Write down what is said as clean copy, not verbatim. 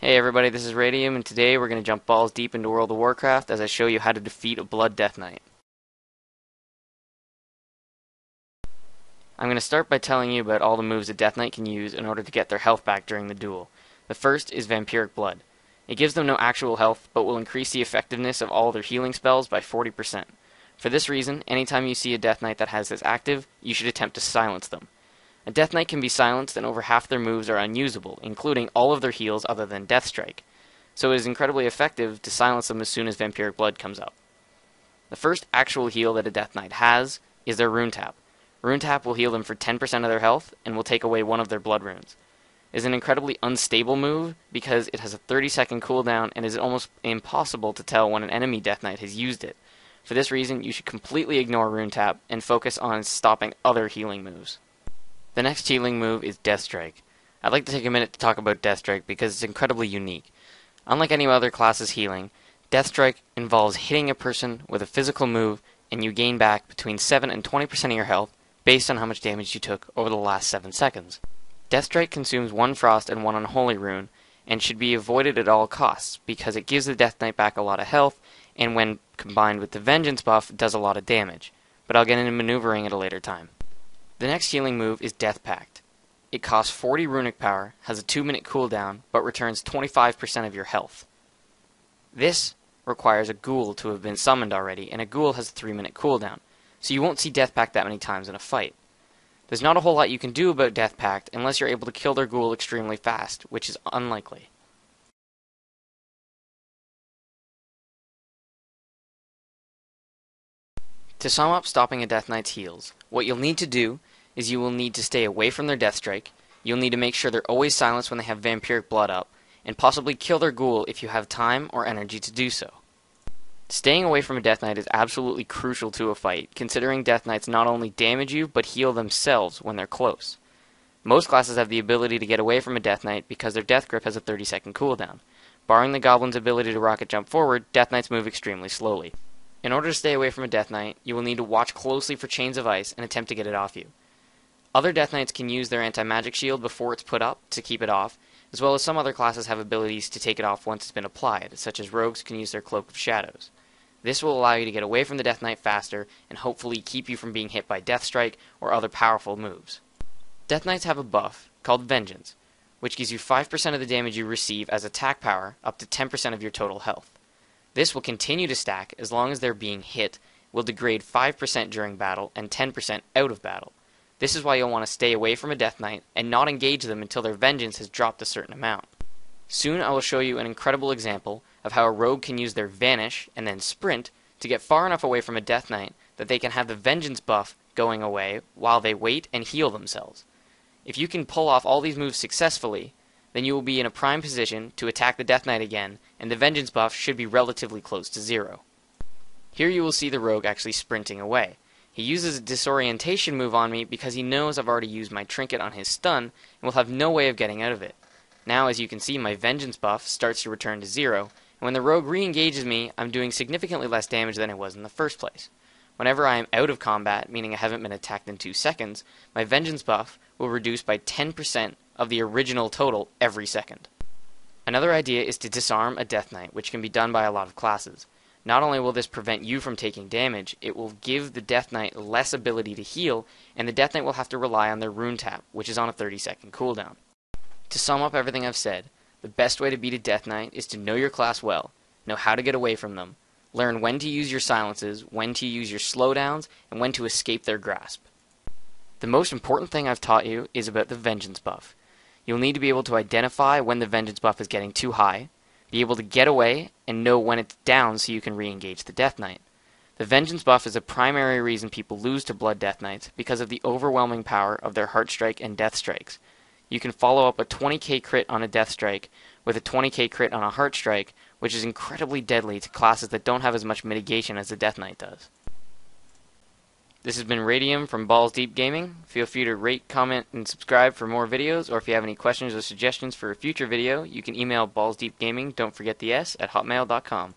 Hey everybody, this is Radium, and today we're going to jump balls deep into World of Warcraft as I show you how to defeat a Blood Death Knight. I'm going to start by telling you about all the moves a Death Knight can use in order to get their health back during the duel. The first is Vampiric Blood. It gives them no actual health, but will increase the effectiveness of all their healing spells by 40%. For this reason, anytime you see a Death Knight that has this active, you should attempt to silence them. A Death Knight can be silenced and over half their moves are unusable, including all of their heals other than Death Strike. So it is incredibly effective to silence them as soon as Vampiric Blood comes up. The first actual heal that a Death Knight has is their Rune Tap. Rune Tap will heal them for 10% of their health and will take away one of their blood runes. It is an incredibly unstable move because it has a 30-second cooldown and is almost impossible to tell when an enemy Death Knight has used it. For this reason, you should completely ignore Rune Tap and focus on stopping other healing moves. The next healing move is Death Strike. I'd like to take a minute to talk about Death Strike because it's incredibly unique. Unlike any other class's healing, Death Strike involves hitting a person with a physical move and you gain back between 7 and 20% of your health based on how much damage you took over the last 7 seconds. Death Strike consumes 1 Frost and 1 Unholy Rune and should be avoided at all costs because it gives the Death Knight back a lot of health and when combined with the Vengeance buff does a lot of damage, but I'll get into maneuvering at a later time. The next healing move is Death Pact. It costs 40 runic power, has a 2-minute cooldown, but returns 25% of your health. This requires a ghoul to have been summoned already, and a ghoul has a 3-minute cooldown, so you won't see Death Pact that many times in a fight. There's not a whole lot you can do about Death Pact unless you're able to kill their ghoul extremely fast, which is unlikely. To sum up stopping a Death Knight's heals, what you'll need to do is you will need to stay away from their Death Strike, you'll need to make sure they're always silenced when they have Vampiric Blood up, and possibly kill their ghoul if you have time or energy to do so. Staying away from a Death Knight is absolutely crucial to a fight, considering Death Knights not only damage you, but heal themselves when they're close. Most classes have the ability to get away from a Death Knight because their Death Grip has a 30-second cooldown. Barring the Goblin's ability to rocket jump forward, Death Knights move extremely slowly. In order to stay away from a Death Knight, you will need to watch closely for Chains of Ice and attempt to get it off you. Other Death Knights can use their anti-magic shield before it's put up to keep it off, as well as some other classes have abilities to take it off once it's been applied, such as rogues can use their Cloak of Shadows. This will allow you to get away from the Death Knight faster and hopefully keep you from being hit by Death Strike or other powerful moves. Death Knights have a buff called Vengeance, which gives you 5% of the damage you receive as attack power up to 10% of your total health. This will continue to stack as long as they're being hit, will degrade 5% during battle and 10% out of battle. This is why you'll want to stay away from a Death Knight and not engage them until their Vengeance has dropped a certain amount. Soon I will show you an incredible example of how a rogue can use their Vanish and then Sprint to get far enough away from a Death Knight that they can have the Vengeance buff going away while they wait and heal themselves. If you can pull off all these moves successfully, then you will be in a prime position to attack the Death Knight again, and the Vengeance buff should be relatively close to 0. Here you will see the rogue actually sprinting away. He uses a disorientation move on me because he knows I've already used my trinket on his stun and will have no way of getting out of it. Now, as you can see, my Vengeance buff starts to return to 0, and when the rogue re-engages me, I'm doing significantly less damage than I was in the first place. Whenever I am out of combat, meaning I haven't been attacked in 2 seconds, my Vengeance buff will reduce by 10% of the original total every second. Another idea is to disarm a Death Knight, which can be done by a lot of classes. Not only will this prevent you from taking damage, it will give the Death Knight less ability to heal, and the Death Knight will have to rely on their Rune Tap, which is on a 30-second cooldown. To sum up everything I've said, the best way to beat a Death Knight is to know your class well, know how to get away from them, learn when to use your silences, when to use your slowdowns, and when to escape their grasp. The most important thing I've taught you is about the Vengeance buff. You'll need to be able to identify when the Vengeance buff is getting too high, be able to get away, and know when it's down so you can re-engage the Death Knight. The Vengeance buff is a primary reason people lose to Blood Death Knights because of the overwhelming power of their Heart Strike and Death Strikes. You can follow up a 20k crit on a Death Strike with a 20k crit on a Heart Strike, which is incredibly deadly to classes that don't have as much mitigation as the Death Knight does. This has been Radium from Balls Deep Gaming. Feel free to rate, comment, and subscribe for more videos, or if you have any questions or suggestions for a future video, you can email ballsdeepgaming, don't forget the S, at hotmail.com.